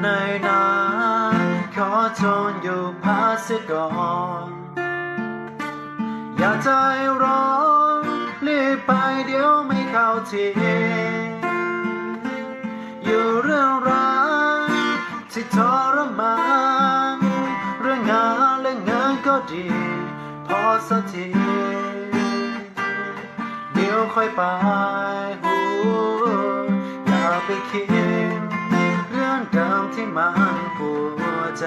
เหนื่อยหนาขอทนอยู่พักเสียก่อนอย่าใจร้อนรีบไปเดี๋ยวไม่เข้าทีอยู่เรื่องรักที่ทรมานเรื่องงานและเงินก็ดีพอสักทีเดี๋ยวค่อยไปอย่าไปคิดเรื่องเดิมที่มันปวดใจ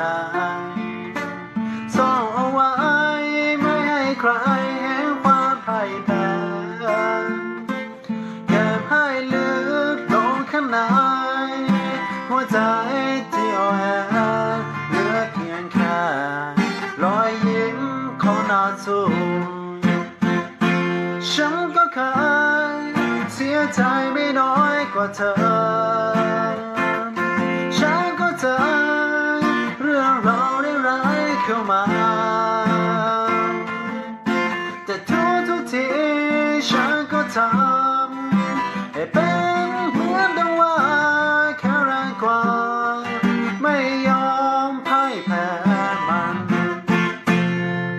ซ่อนเอาไว้ไม่ให้ใครเห็นความพ่ายแพ้เก็บให้ลึกลงข้างในหัวใจที่อ่อนแอเหลือเพียงแค่รอยยิ้มของหน้าสูงฉันก็เคยเสียใจไม่น้อยกว่าเธอฉันก็เจอเรื่องราวร้ายๆเข้ามาแต่ทุกทีฉันก็ทำให้เป็นเหมือนดังว่าแค่แรงกว่าไม่ยอมพ่ายแพ้มัน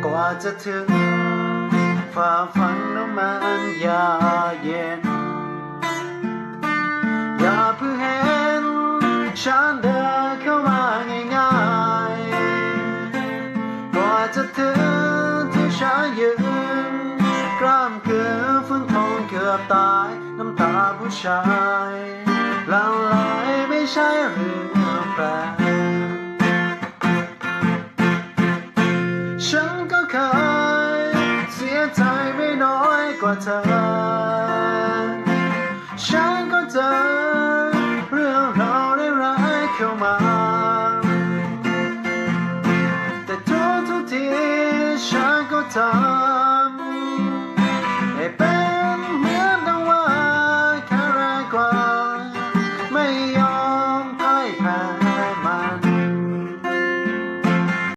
กว่าจะถึงฝ่าฟันน้ำมันยาเย็นอย่าเพิ่งเห็นฉันเดินเข้ามาง่ายๆกว่าจะถึงที่ฉันยืนกล้ามเกลือฝืนทนเกือบตายน้ำตาผู้ชายหลั่งไหลไม่ใช่เรื่องแปลกฉันก็เคยเสียใจไม่น้อยกว่าเธอฉันก็เจอเรื่องราวร้ายๆเข้ามาแต่ทุกทีฉันก็ทำ